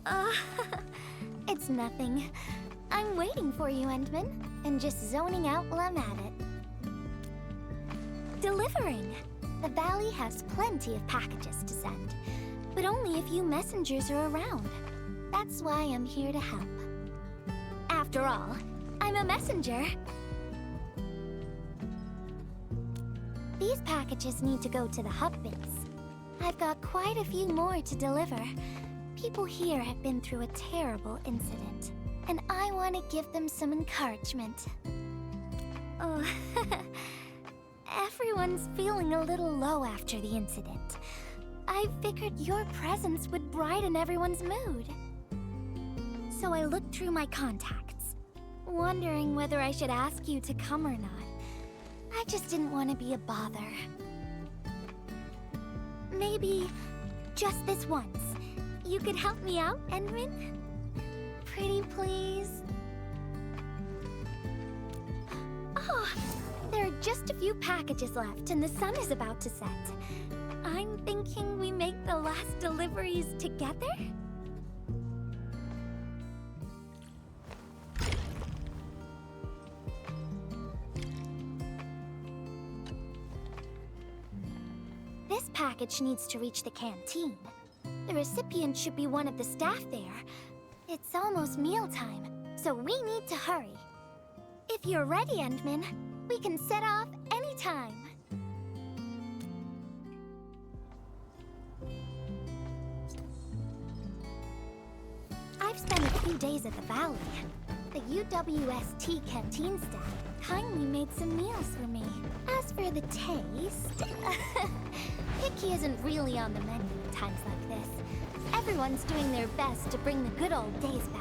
Uh, it's nothing. I'm waiting for you, Endman, and just zoning out while I'm at it. Delivering! The Valley has plenty of packages to send, but only a few messengers are around. That's why I'm here to help. After all, I'm a messenger. These packages need to go to the hub base. I've got quite a few more to deliver. People here have been through a terrible incident, and I want to give them some encouragement. Oh, everyone's feeling a little low after the incident. I figured your presence would brighten everyone's mood. So I looked through my contacts, wondering whether I should ask you to come or not. I just didn't want to be a bother. Maybe just this once, you could help me out, Endman? Pretty please? Oh, there are just a few packages left and the sun is about to set. I'm thinking we make the last deliveries together? This package needs to reach the canteen. The recipient should be one of the staff there. It's almost mealtime, so we need to hurry. If you're ready, Endman, we can set off anytime. I've spent a few days at the Valley. The UWST canteen staff kindly made some meals for me. As for the taste, picky isn't really on the menu at times like this. Everyone's doing their best to bring the good old days back.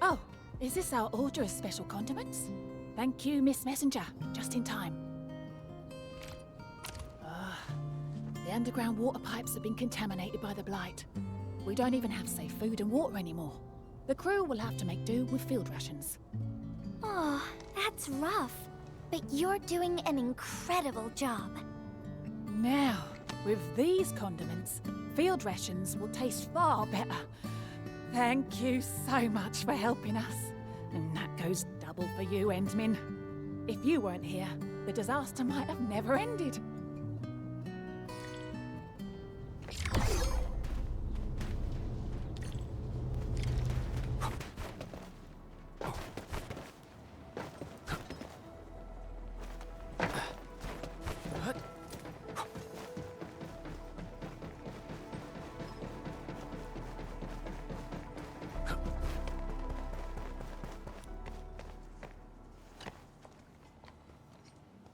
Oh, is this our order of special condiments? Thank you, Miss Messenger. Just in time. The underground water pipes have been contaminated by the blight. We don't even have safe food and water anymore. The crew will have to make do with field rations. Oh, that's rough. But you're doing an incredible job. Now, with these condiments, field rations will taste far better. Thank you so much for helping us. And that goes double for you, Endman. If you weren't here, the disaster might have never ended.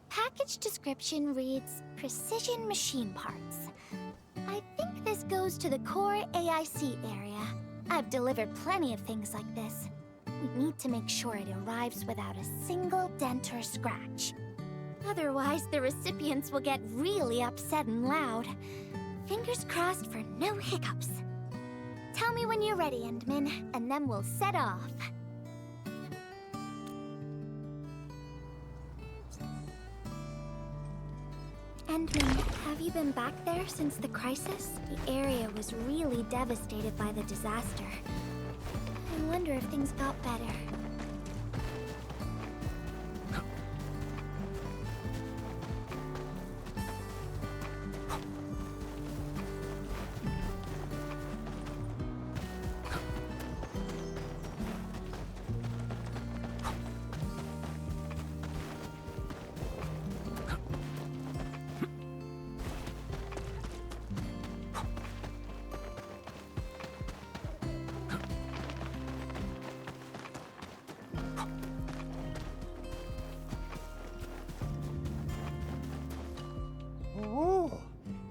Package description reads, Precision Machine Parts. I think this goes to the core AIC area. I've delivered plenty of things like this. We need to make sure it arrives without a single dent or scratch. Otherwise, the recipients will get really upset and loud. Fingers crossed for no hiccups. Tell me when you're ready, Endman, and then we'll set off. Endman, have you been back there since the crisis? The area was really devastated by the disaster. I wonder if things got better.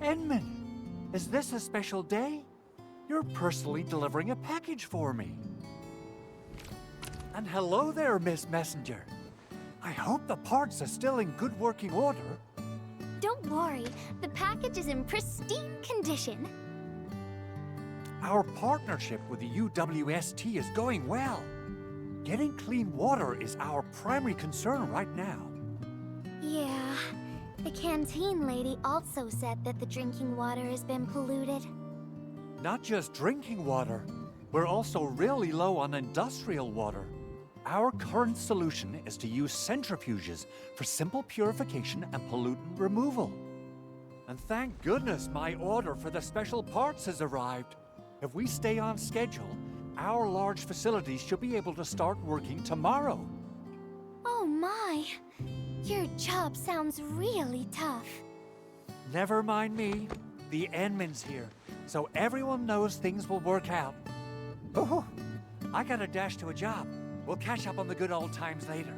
Endman, is this a special day? You're personally delivering a package for me. And hello there, Miss Messenger. I hope the parts are still in good working order. Don't worry, the package is in pristine condition. Our partnership with the UWST is going well. Getting clean water is our primary concern right now. Yeah, the canteen lady also said that the drinking water has been polluted. Not just drinking water, we're also really low on industrial water. Our current solution is to use centrifuges for simple purification and pollutant removal. And thank goodness my order for the special parts has arrived. If we stay on schedule, our large facility should be able to start working tomorrow. Oh my, your job sounds really tough. Never mind me. The Endman's here, so everyone knows things will work out. Oh, I gotta dash to a job. We'll catch up on the good old times later.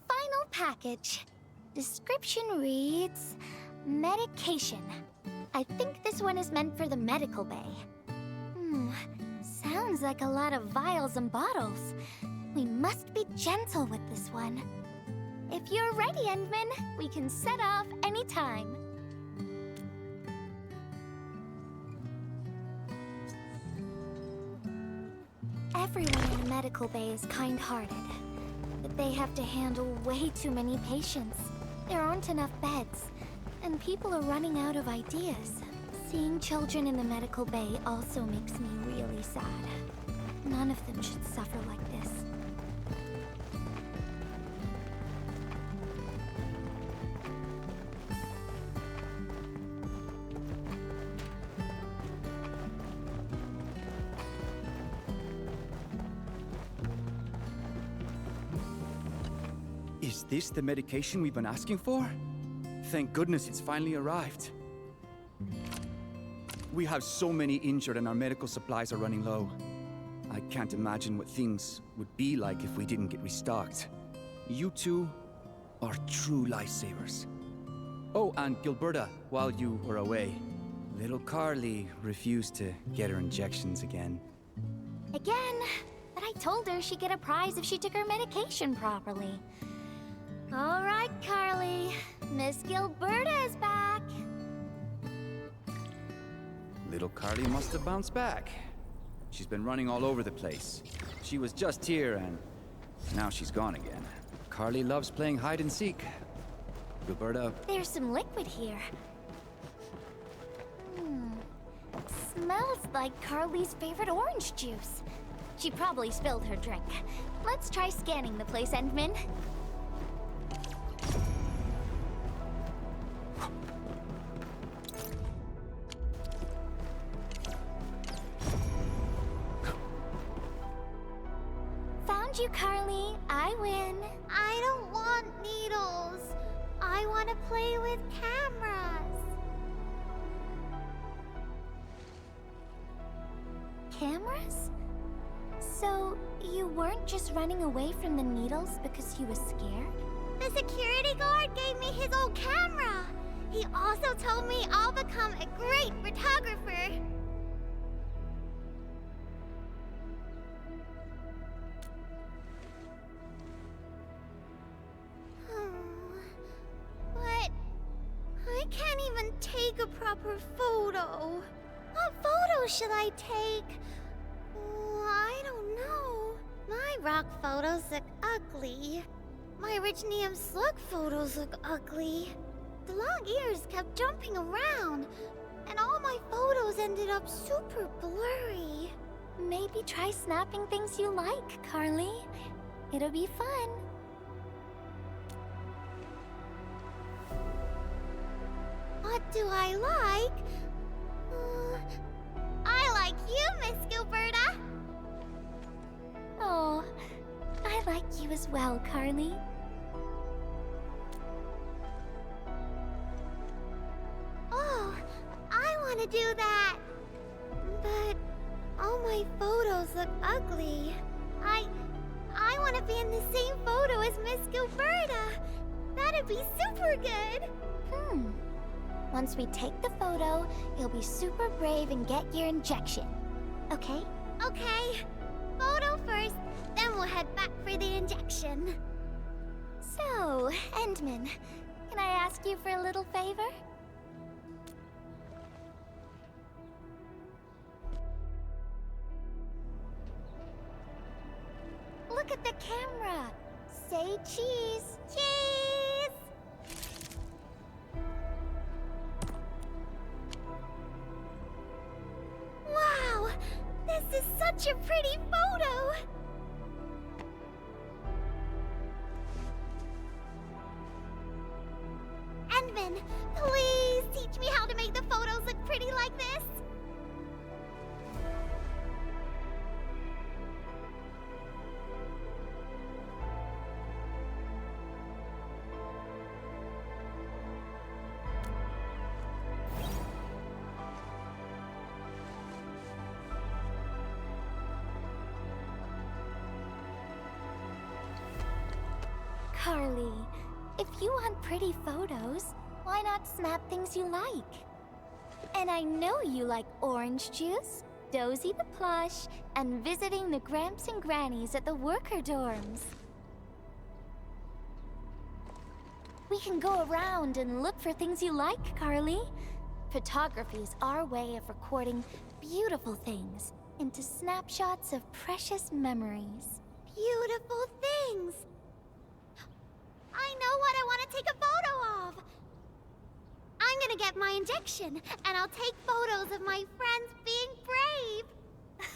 Final package. Description reads, medication. I think this one is meant for the medical bay. Sounds like a lot of vials and bottles. We must be gentle with this one. If you're ready, Endman, we can set off anytime. Everyone in the medical bay is kind-hearted, but they have to handle way too many patients. There aren't enough beds, and people are running out of ideas. Seeing children in the medical bay also makes me really sad. None of them should suffer like this. Is this the medication we've been asking for? Thank goodness it's finally arrived. We have so many injured and our medical supplies are running low. I can't imagine what things would be like if we didn't get restocked. You two are true lifesavers. Oh, and Gilberta, while you were away, little Carly refused to get her injections again. Again? But I told her she'd get a prize if she took her medication properly. All right, Carly. Miss Gilberta is back. Little Carly must have bounced back. She's been running all over the place. She was just here and now she's gone again. Carly loves playing hide and seek. Gilberta... There's some liquid here. Smells like Carly's favorite orange juice. She probably spilled her drink. Let's try scanning the place, Endman. Found you, Carly. I win. I don't want needles. I want to play with cameras. Cameras? So, you weren't just running away from the needles because you were scared? The security guard gave me his old camera. He also told me I'll become a great photographer. But I can't even take a proper photo. What photo should I take? I don't know. My rock photos look ugly. My Originium slug photos look ugly. The long ears kept jumping around, and all my photos ended up super blurry. Maybe try snapping things you like, Carly. It'll be fun. What do I like? I like you, Miss Gilberta. Oh, I like you as well, Carly. Oh, I want to do that. But all my photos look ugly. I want to be in the same photo as Miss Gilberta. That'd be super good. Once we take the photo, you'll be super brave and get your injection. Okay? Okay. Photo first, then we'll head back for the injection. So, Endman, can I ask you for a little favor? Look at the camera. Say cheese. Cheese! Wow! This is such a pretty photo! Endman, please teach me how to make the photos look pretty like this. Carly, if you want pretty photos, why not snap things you like? And I know you like orange juice, Dozy the plush, and visiting the Gramps and Grannies at the worker dorms. We can go around and look for things you like, Carly. Photography is our way of recording beautiful things into snapshots of precious memories. Beautiful things. I know what I want to take a photo of. I'm gonna get my injection, and I'll take photos of my friends being brave.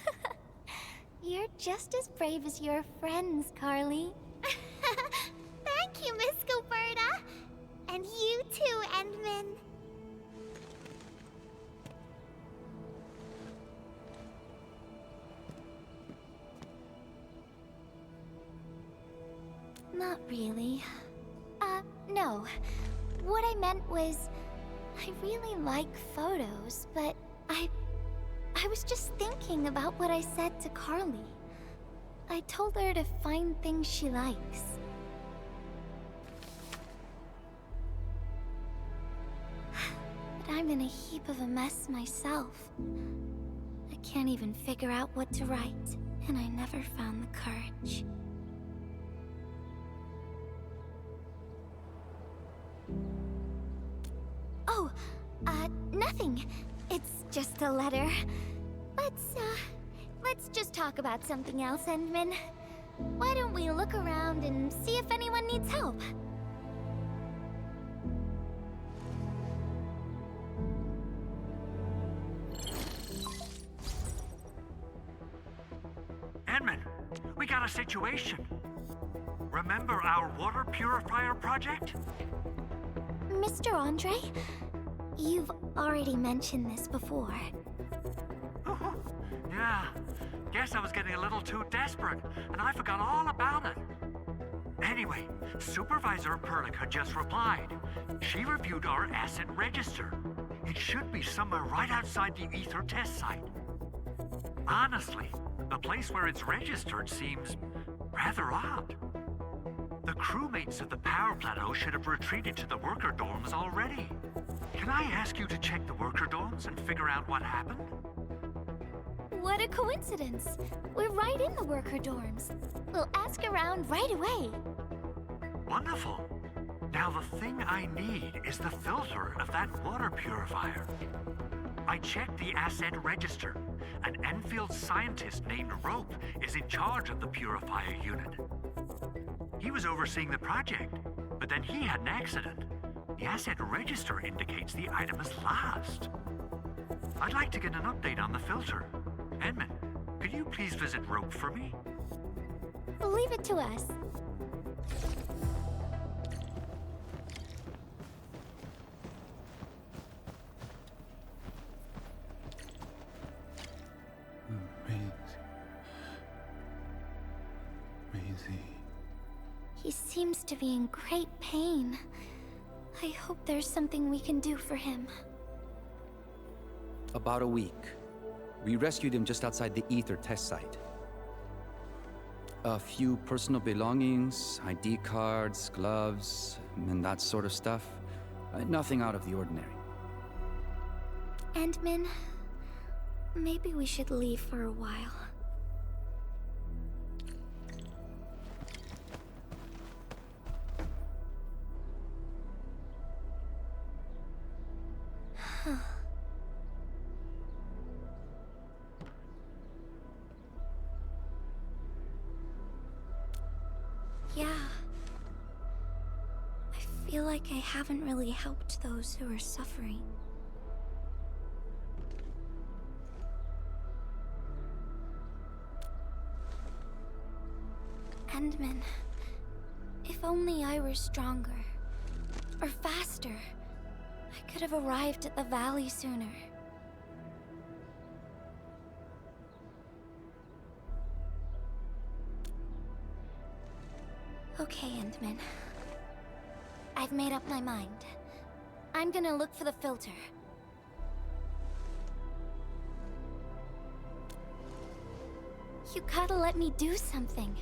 You're just as brave as your friends, Carly. Thank you, Miss Gilberta. And you too, Endman. Not really. No. What I meant was, I really like photos, but I was just thinking about what I said to Carly. I told her to find things she likes. But I'm in a heap of a mess myself. I can't even figure out what to write, and I never found the courage. Oh, nothing. It's just a letter. Let's just talk about something else, Endman. Why don't we look around and see if anyone needs help? Edmund, we got a situation. Remember our water purifier project? Mr. Andre, you've already mentioned this before. Yeah, guess I was getting a little too desperate, and I forgot all about it. Anyway, Supervisor Perlica just replied. She reviewed our asset register. It should be somewhere right outside the ether test site. Honestly, the place where it's registered seems rather odd. The crewmates of the power plateau should have retreated to the worker dorms already. Can I ask you to check the worker dorms and figure out what happened? What a coincidence. We're right in the worker dorms. We'll ask around right away. Wonderful. Now the thing I need is the filter of that water purifier. I checked the asset register. An Enfield scientist named Rope is in charge of the purifier unit. He was overseeing the project, but then he had an accident. The asset register indicates the item is lost. I'd like to get an update on the filter. Edmund, could you please visit Rope for me? Leave it to us. Maisie. He seems to be in great pain. I hope there's something we can do for him. About a week. We rescued him just outside the ether test site. A few personal belongings, ID cards, gloves, and that sort of stuff. Nothing out of the ordinary. Endman, maybe we should leave for a while. Yeah. I feel like I haven't really helped those who are suffering. Endman, if only I were stronger, or faster, I could have arrived at the valley sooner. Okay, Endman. I've made up my mind. I'm gonna look for the filter. You gotta let me do something.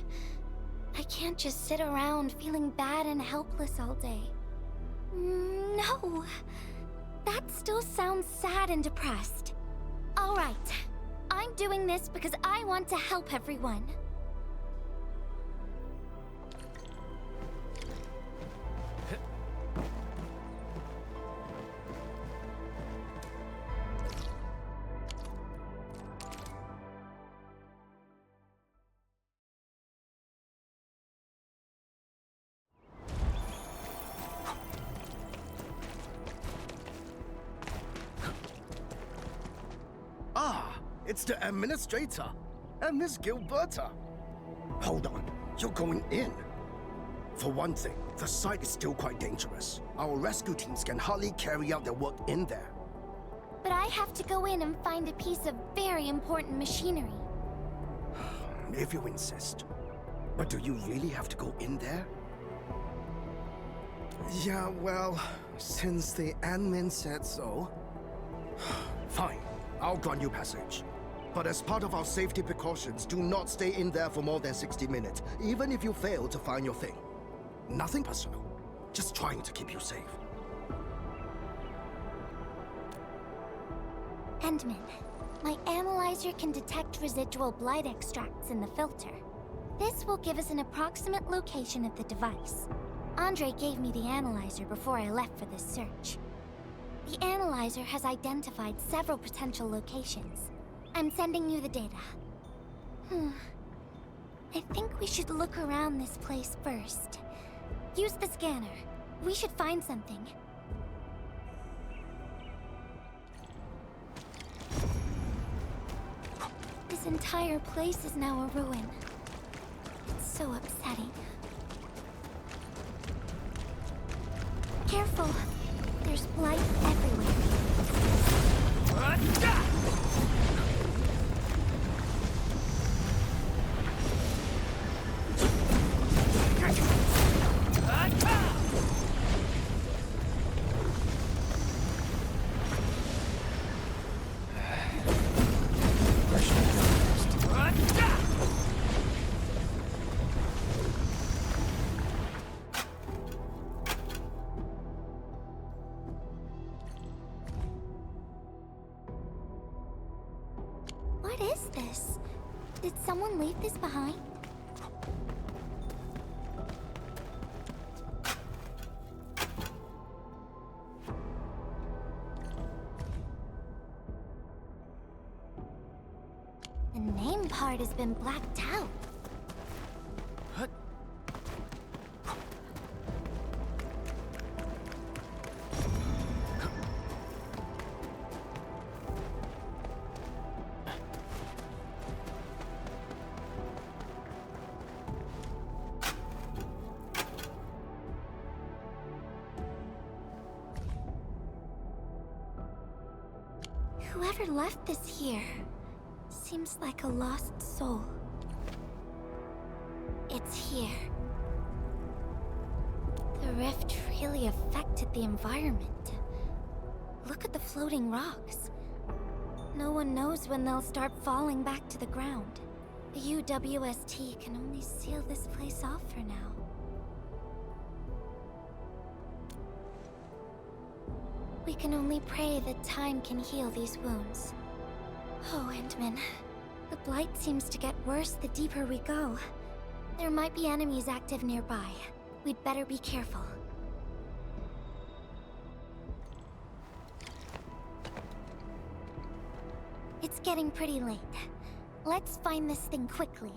I can't just sit around feeling bad and helpless all day. No! That still sounds sad and depressed. Alright. I'm doing this because I want to help everyone. It's the administrator and Miss Gilberta. Hold on, you're going in. For one thing, the site is still quite dangerous. Our rescue teams can hardly carry out their work in there. But I have to go in and find a piece of very important machinery. If you insist. But do you really have to go in there? Yeah, well, since the admin said so. Fine, I'll grant you passage. But as part of our safety precautions, do not stay in there for more than 60 minutes, even if you fail to find your thing. Nothing personal, just trying to keep you safe. Endman, my analyzer can detect residual blight extracts in the filter. This will give us an approximate location of the device. Andre gave me the analyzer before I left for this search. The analyzer has identified several potential locations. I'm sending you the data. I think we should look around this place first. Use the scanner. We should find something. This entire place is now a ruin. It's so upsetting. Careful! There's blight everywhere. What is this? Did someone leave this behind? The name part has been blacked out. Whoever left this here seems like a lost soul. It's here. The rift really affected the environment. Look at the floating rocks. No one knows when they'll start falling back to the ground. The UWST can only seal this place off for now. We can only pray that time can heal these wounds. Oh, Endman. The blight seems to get worse the deeper we go. There might be enemies active nearby. We'd better be careful. It's getting pretty late. Let's find this thing quickly.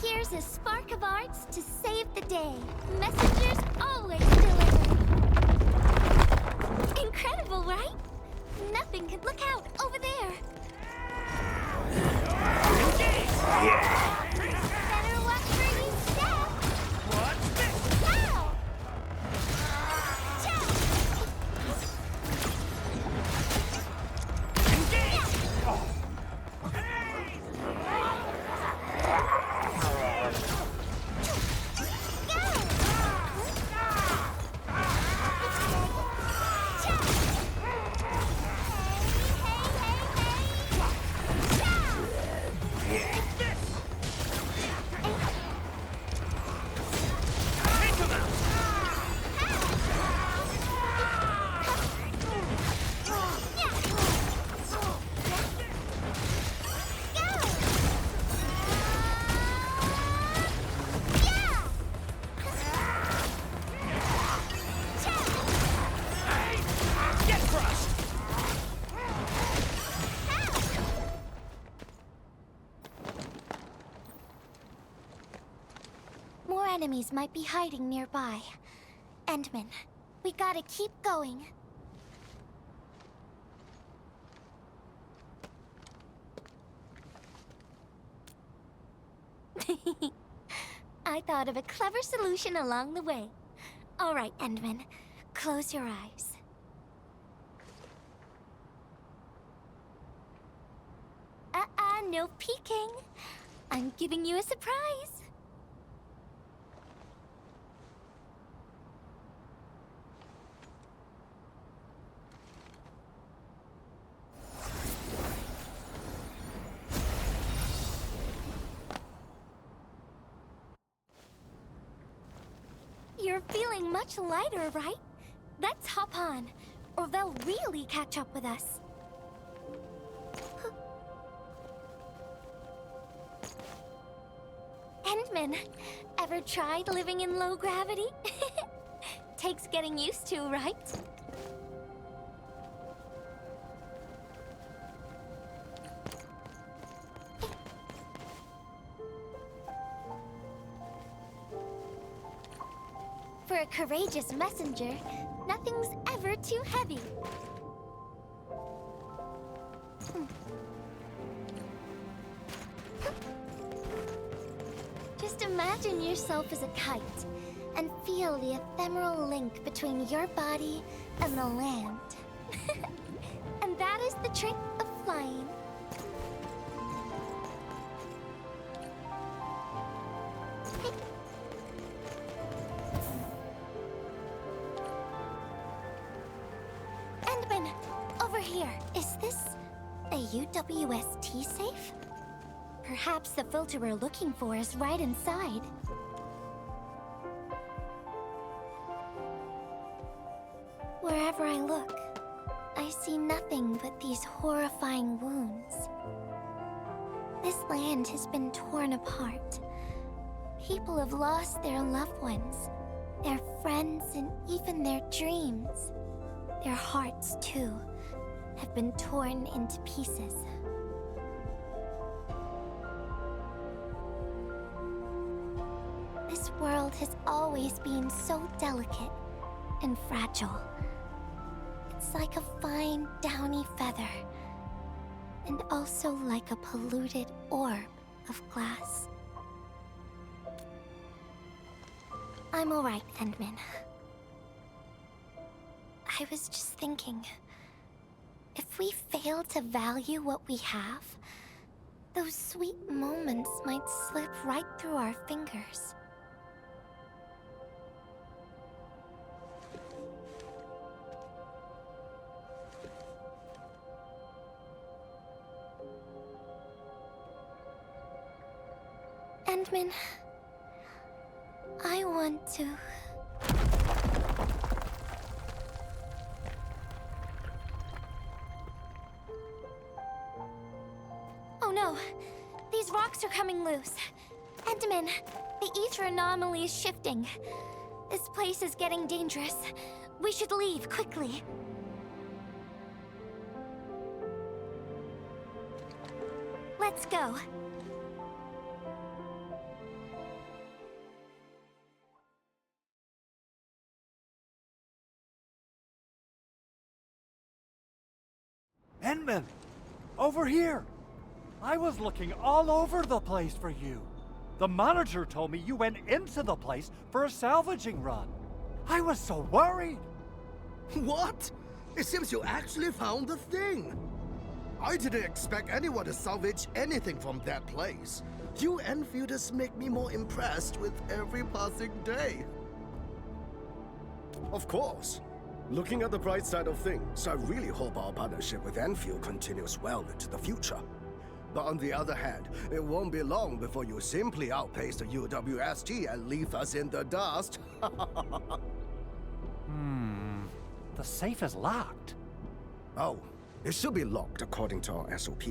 Here's a spark of arts to save the day. Messengers always deliver. Incredible, right? Nothing could look out over there. Better watch where you step. What's this? Ow! Chow! Enemies might be hiding nearby. Endman, we gotta keep going. I thought of a clever solution along the way. All right, Endman, close your eyes. No peeking. I'm giving you a surprise. You're feeling much lighter, right? Let's hop on, or they'll really catch up with us. Endman, ever tried living in low gravity? Takes getting used to, right? For a courageous messenger, nothing's ever too heavy. Just imagine yourself as a kite, and feel the ephemeral link between your body and the land. And that is the trick of flying. Endman, over here. Is this a UWST safe? Perhaps the filter we're looking for is right inside. Wherever I look, I see nothing but these horrifying wounds. This land has been torn apart. People have lost their loved ones, their friends, and even their dreams. Their hearts, too, have been torn into pieces. This world has always been so delicate and fragile. It's like a fine, downy feather, and also like a polluted orb of glass. I'm all right, Endman. I was just thinking, if we fail to value what we have, those sweet moments might slip right through our fingers. Endman, I want to... Oh no! These rocks are coming loose. Endman, the ether anomaly is shifting. This place is getting dangerous. We should leave quickly. Let's go. Endman! Over here! I was looking all over the place for you. The monitor told me you went into the place for a salvaging run. I was so worried. What? It seems you actually found the thing. I didn't expect anyone to salvage anything from that place. You Enfielders make me more impressed with every passing day. Of course. Looking at the bright side of things, I really hope our partnership with Enfield continues well into the future. But on the other hand, it won't be long before you simply outpace the UWST and leave us in the dust. The safe is locked. Oh, it should be locked according to our SOP.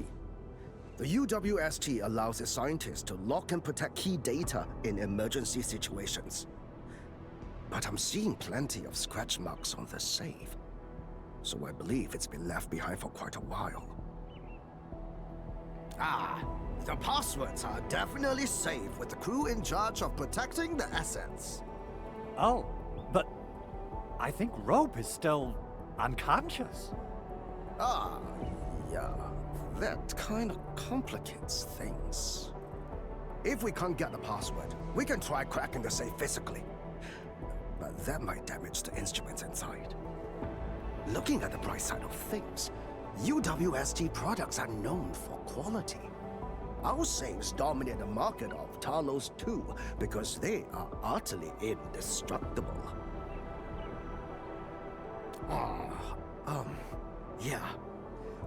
The UWST allows its scientists to lock and protect key data in emergency situations. But I'm seeing plenty of scratch marks on the safe, so I believe it's been left behind for quite a while. Ah, the passwords are definitely safe with the crew in charge of protecting the assets. Oh, but I think Rope is still unconscious. Ah, yeah, that kind of complicates things. If we can't get the password, we can try cracking the safe physically. But that might damage the instruments inside. Looking at the bright side of things, UWST products are known for quality. Our safes dominate the market of Talos too, because they are utterly indestructible. Yeah.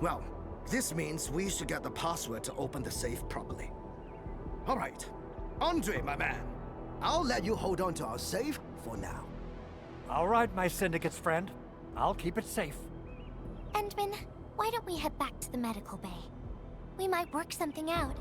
Well, this means we should get the password to open the safe properly. All right. Andre, my man. I'll let you hold on to our safe for now. All right, my syndicate's friend. I'll keep it safe. Endman, why don't we head back to the medical bay? We might work something out.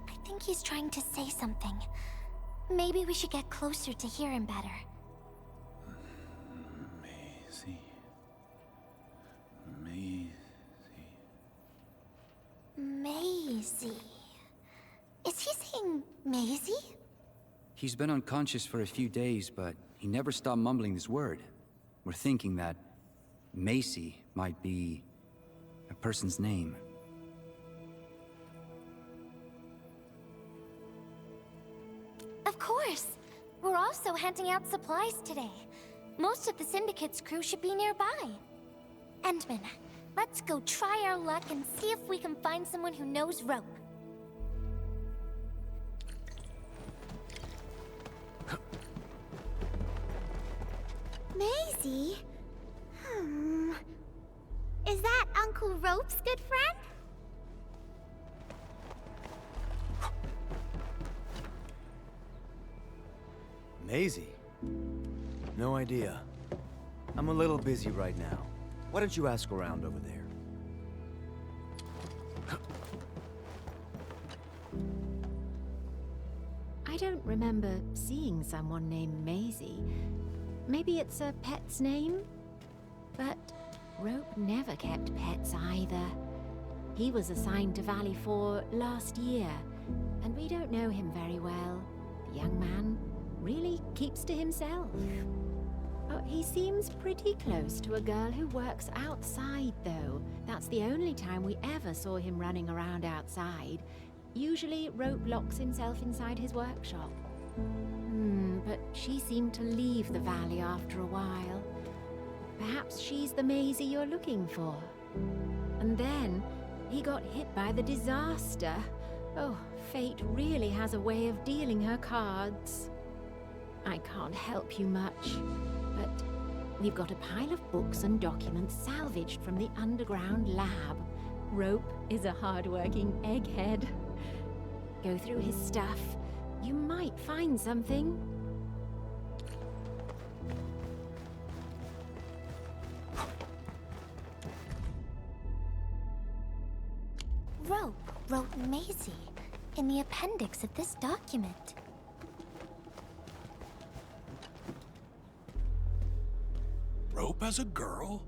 I think he's trying to say something. Maybe we should get closer to hear him better. Maisie. Is he saying Maisie? He's been unconscious for a few days, but he never stopped mumbling this word. We're thinking that Macy might be a person's name. Of course. We're also handing out supplies today. Most of the Syndicate's crew should be nearby. Endman, let's go try our luck and see if we can find someone who knows rope. Maisie? Is that Uncle Rope's good friend? Maisie? No idea. I'm a little busy right now. Why don't you ask around over there? I don't remember seeing someone named Maisie. Maybe it's a pet's name? But Rope never kept pets either. He was assigned to Valley 4 last year, and we don't know him very well. The young man really keeps to himself. But he seems pretty close to a girl who works outside, though. That's the only time we ever saw him running around outside. Usually, Rope locks himself inside his workshop. But she seemed to leave the valley after a while. Perhaps she's the Maisie you're looking for. And then, he got hit by the disaster. Oh, fate really has a way of dealing her cards. I can't help you much, but we've got a pile of books and documents salvaged from the underground lab. Rope is a hard-working egghead. Go through his stuff. You might find something. Rope wrote Maisie in the appendix of this document. Rope as a girl?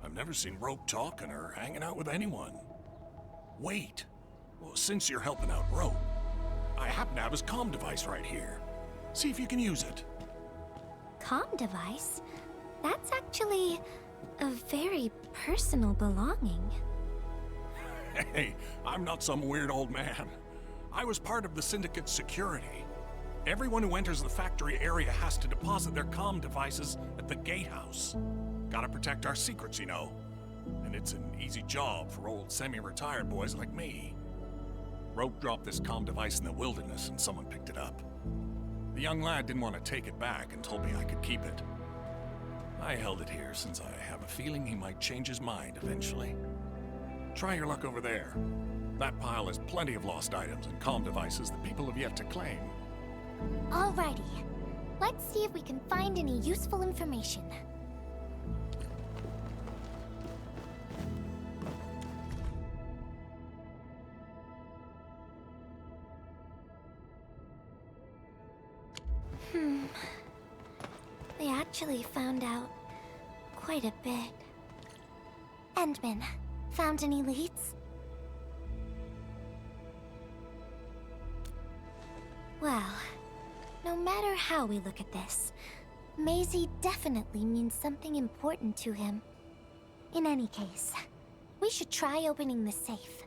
I've never seen Rope talking or hanging out with anyone. Wait. Well, since you're helping out Rope, I happen to have his comm device right here. See if you can use it. Comm device? That's actually a very personal belonging. Hey, I'm not some weird old man. I was part of the Syndicate's security. Everyone who enters the factory area has to deposit their comm devices at the gatehouse. Gotta protect our secrets, you know. And it's an easy job for old semi-retired boys like me. Rope dropped this comm device in the wilderness and someone picked it up. The young lad didn't want to take it back and told me I could keep it. I held it here since I have a feeling he might change his mind eventually. Try your luck over there. That pile has plenty of lost items and comm devices that people have yet to claim. Alrighty. Let's see if we can find any useful information. They actually found out quite a bit. Endman, found any leads? Well, no matter how we look at this, Maisie definitely means something important to him. In any case, we should try opening the safe.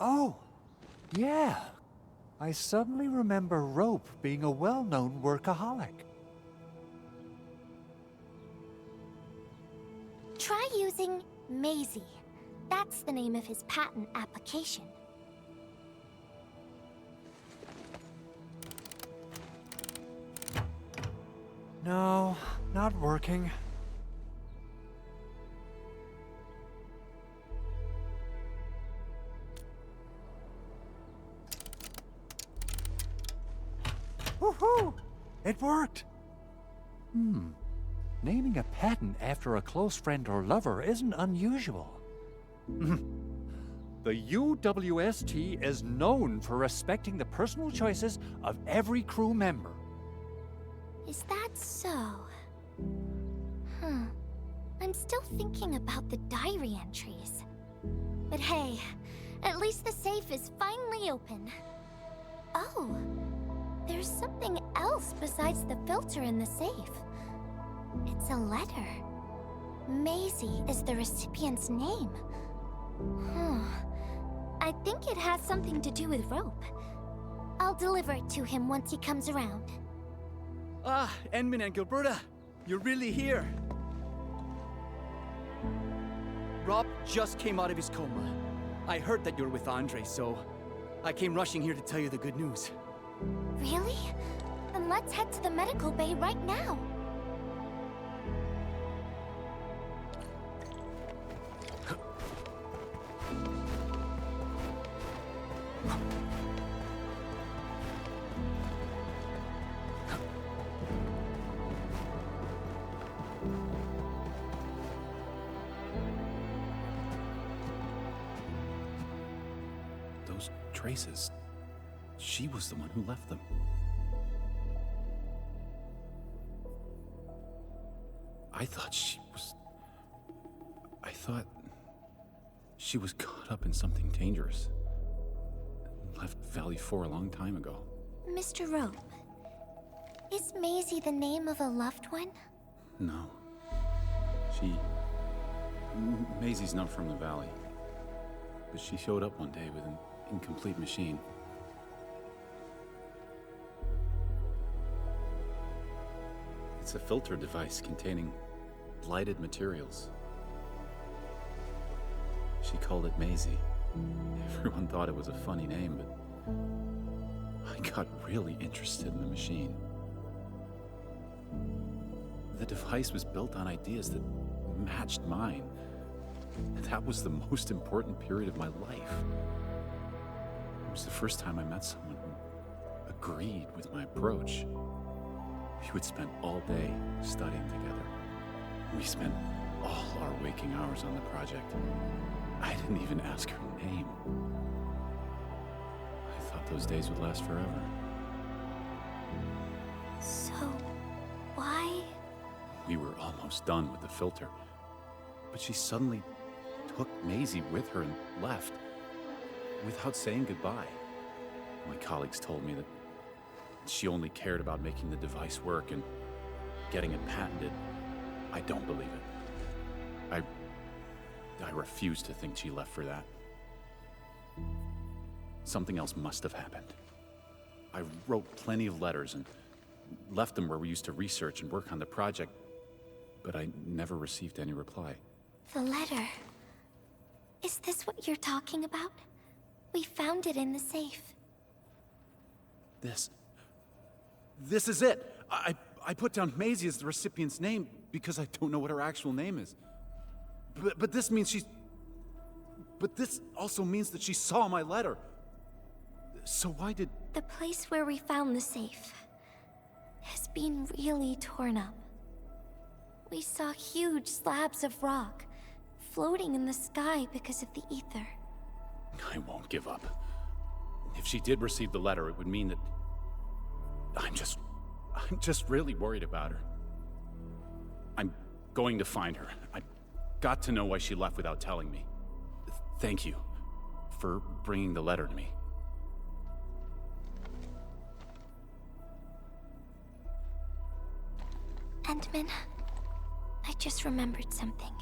Oh, yeah. I suddenly remember Rope being a well-known workaholic. Try using Maisie. That's the name of his patent application. No, not working. Woohoo! It worked! Naming a patent after a close friend or lover isn't unusual. The UWST is known for respecting the personal choices of every crew member. Is that so? I'm still thinking about the diary entries. But hey, at least the safe is finally open. Oh, there's something else besides the filter in the safe. It's a letter. Maisie is the recipient's name. I think it has something to do with Rope. I'll deliver it to him once he comes around. Ah, Endman and Gilberta, you're really here. Rob just came out of his coma. I heard that you're with Andre, so I came rushing here to tell you the good news. Really? Then let's head to the medical bay right now. traces. She was the one who left them. I thought she was caught up in something dangerous. Left Valley 4 a long time ago. Mr. Rope, is Maisie the name of a loved one? No. Maisie's not from the Valley. But she showed up one day with an incomplete machine. It's a filter device containing blighted materials. She called it Maisie. Everyone thought it was a funny name, but I got really interested in the machine. The device was built on ideas that matched mine. That was the most important period of my life. It was the first time I met someone who agreed with my approach. We would spend all day studying together. We spent all our waking hours on the project. I didn't even ask her name. I thought those days would last forever. So, why? We were almost done with the filter, but she suddenly took Maisie with her and left without saying goodbye. My colleagues told me that she only cared about making the device work and getting it patented. I don't believe it. I refuse to think she left for that. Something else must have happened. I wrote plenty of letters and left them where we used to research and work on the project, but I never received any reply. The letter. Is this what you're talking about? We found it in the safe. This is it! I put down Maisie as the recipient's name because I don't know what her actual name is. But this means But this also means that she saw my letter. So why did... The place where we found the safe has been really torn up. We saw huge slabs of rock floating in the sky because of the ether. I won't give up. If she did receive the letter, it would mean that... I'm just really worried about her. I'm going to find her. I've got to know why she left without telling me. Thank you for bringing the letter to me. Endman, I just remembered something.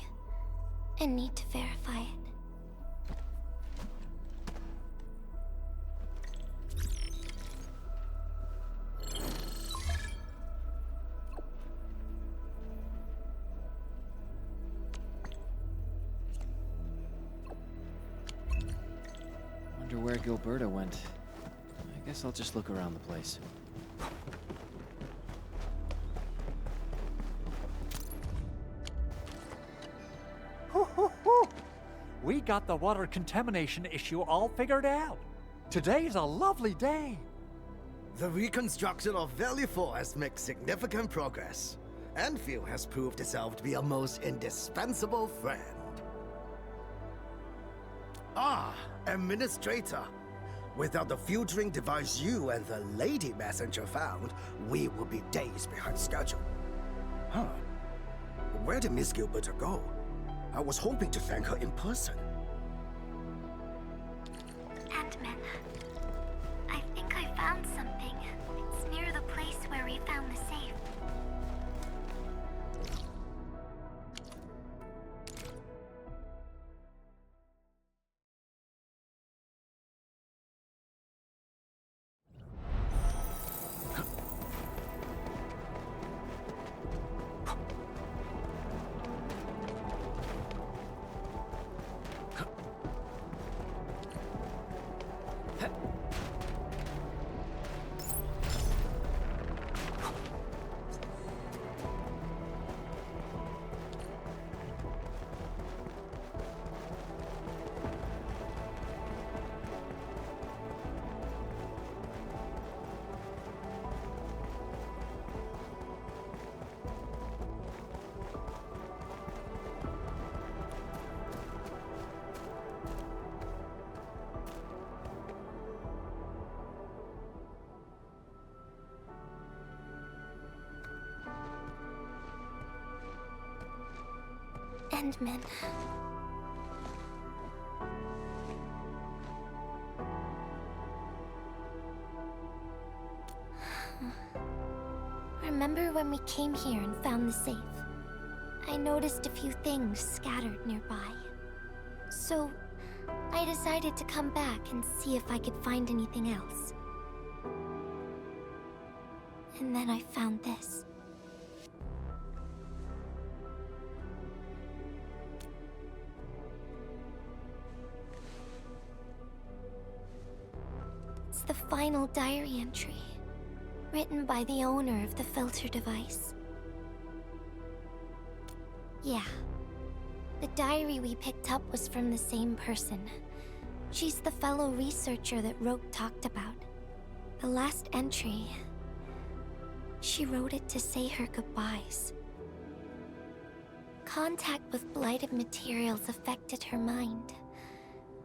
I need to verify it. Wonder where Gilberta went. I guess I'll just look around the place. We got the water contamination issue all figured out. Today's a lovely day. The reconstruction of Valley 4 has made significant progress. Endfield has proved itself to be a most indispensable friend. Ah, Administrator. Without the filtering device you and the lady messenger found, we would be days behind schedule. Huh. Where did Miss Gilberta go? I was hoping to thank her in person. Endman, I think I found something. It's near the place where we found the safe. Endman. Remember when we came here and found the safe? I noticed a few things scattered nearby. So, I decided to come back and see if I could find anything else. And then I found this. It's the final diary entry, written by the owner of the filter device. Yeah. The diary we picked up was from the same person. She's the fellow researcher that Rogue talked about. The last entry... she wrote it to say her goodbyes. Contact with blighted materials affected her mind.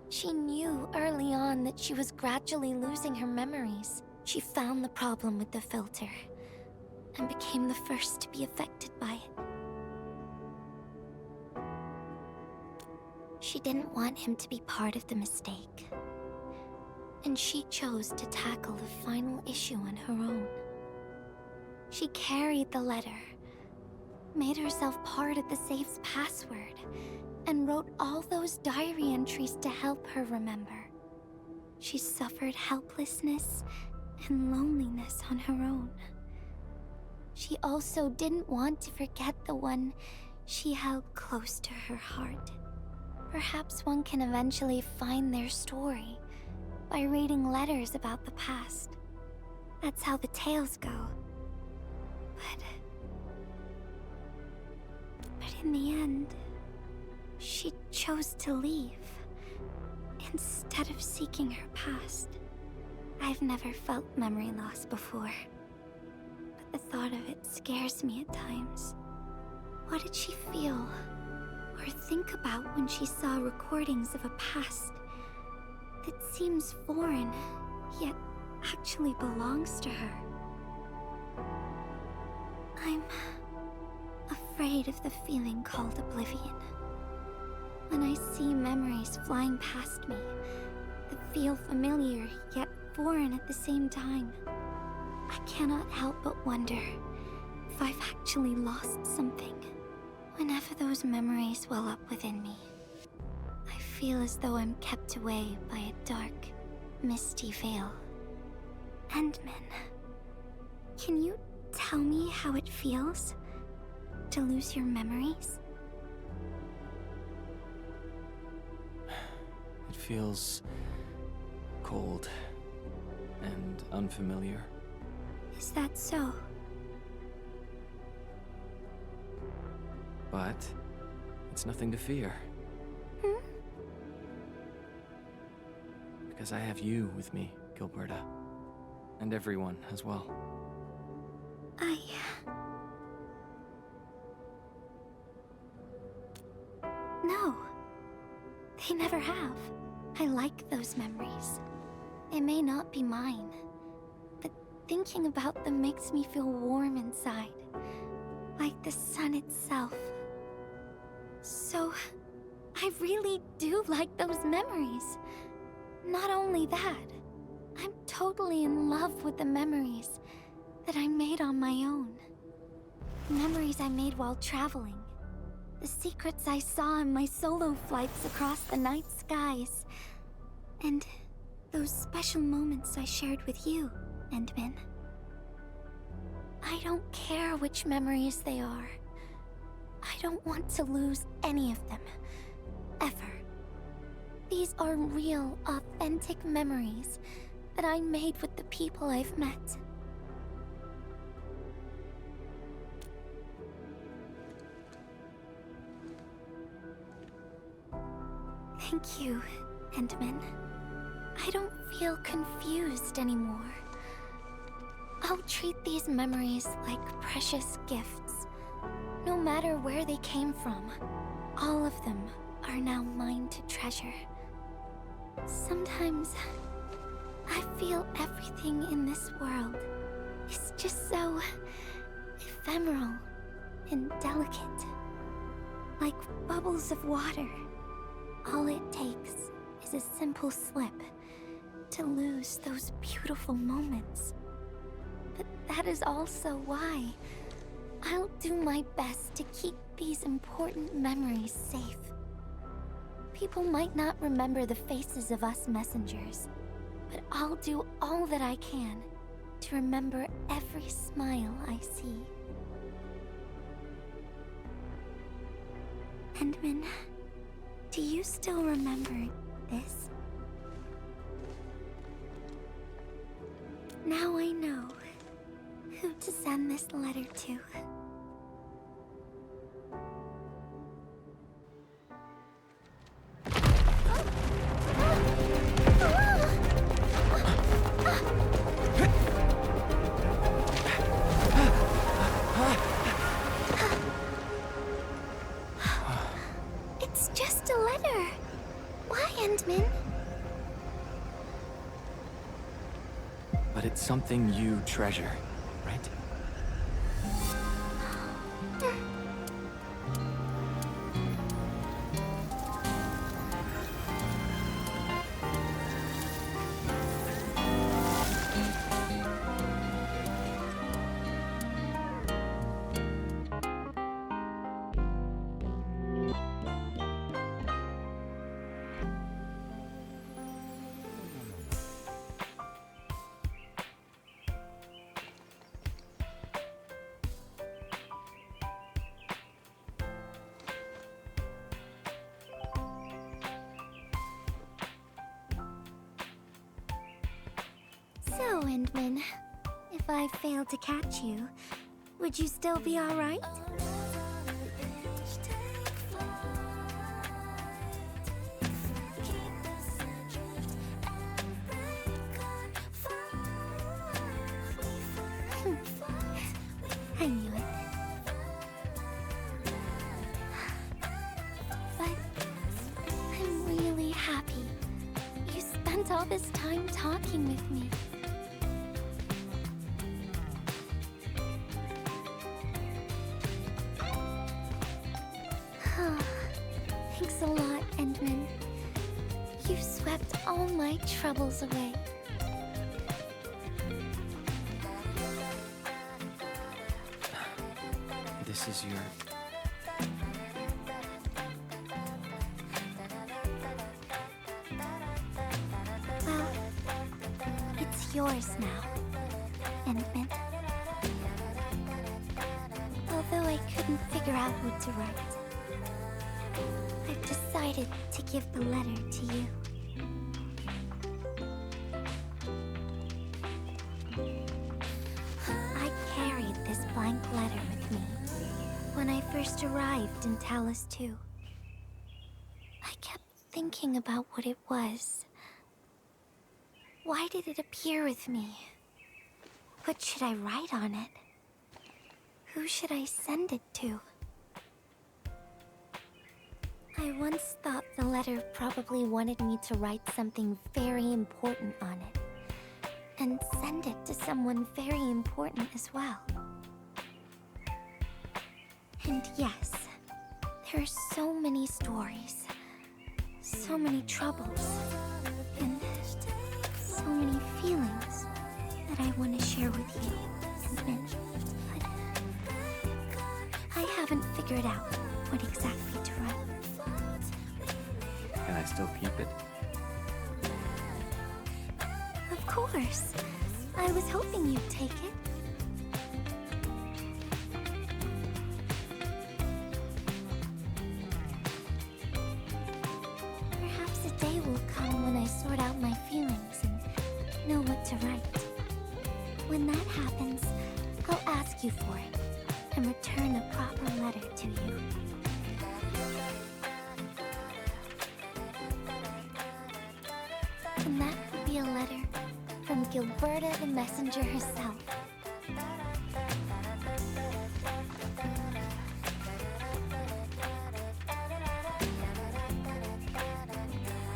She knew early on that she was gradually losing her memories. She found the problem with the filter, and became the first to be affected by it. She didn't want him to be part of the mistake, and she chose to tackle the final issue on her own. She carried the letter, made herself part of the safe's password, and wrote all those diary entries to help her remember. She suffered helplessness and loneliness on her own. She also didn't want to forget the one she held close to her heart. Perhaps one can eventually find their story by reading letters about the past. That's how the tales go. But in the end, she chose to leave instead of seeking her past. I've never felt memory loss before, but the thought of it scares me at times. What did she feel or think about when she saw recordings of a past that seems foreign, yet actually belongs to her? I'm afraid of the feeling called oblivion. When I see memories flying past me that feel familiar yet foreign at the same time, I cannot help but wonder if I've actually lost something. Whenever those memories well up within me, I feel as though I'm kept away by a dark, misty veil. Endman, can you tell me how it feels to lose your memories? It feels cold and unfamiliar. Is that so? But it's nothing to fear. Hmm? Because I have you with me, Gilberta. And everyone as well. No. They never have. I like those memories. They may not be mine, but thinking about them makes me feel warm inside, like the sun itself. So, I really do like those memories. Not only that, I'm totally in love with the memories that I made on my own. Memories I made while traveling. The secrets I saw in my solo flights across the night skies. And those special moments I shared with you, Endman. I don't care which memories they are. I don't want to lose any of them. Ever. These are real, authentic memories that I made with the people I've met. Thank you, Endman. I don't feel confused anymore. I'll treat these memories like precious gifts. No matter where they came from, all of them are now mine to treasure. Sometimes, I feel everything in this world is just so ephemeral and delicate. like bubbles of water. All it takes is a simple slip to lose those beautiful moments. But that is also why I'll do my best to keep these important memories safe. People might not remember the faces of us messengers, but I'll do all that I can to remember every smile I see. Endman, do you still remember this? Now I know who to send this letter to. It's just a letter. Why, Endman? But it's something you treasure, right? So, Endman, if I failed to catch you, would you still be all right? I knew it. But I'm really happy you spent all this time talking with me. Thanks a lot, Endman. You swept all my troubles away. This is your... Well, it's yours now, Endman. Although I couldn't figure out what to write, I've decided to give the letter to you. I carried this blank letter with me when I first arrived in Talus 2. I kept thinking about what it was. Why did it appear with me? What should I write on it? Who should I send it to? I once thought the letter probably wanted me to write something very important on it, and send it to someone very important as well. And yes, there are so many stories, so many troubles, and so many feelings that I want to share with you, Endman. But I haven't figured out what exactly to write. Can I still keep it? Of course. I was hoping you'd take it. Perhaps a day will come when I sort out my feelings and know what to write. When that happens, I'll ask you for it and return a proper letter to you. And that would be a letter from Gilberta the Messenger herself.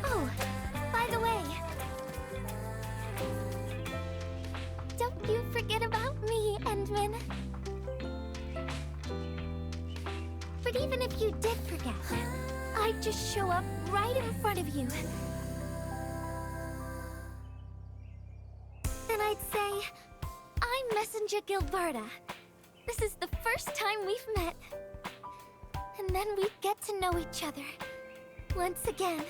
Oh, by the way, don't you forget about me, Endman. But even if you did forget, I'd just show up right in front of you. Then I'd say, I'm Messenger Gilberta. This is the first time we've met. And then we'd get to know each other. Once again.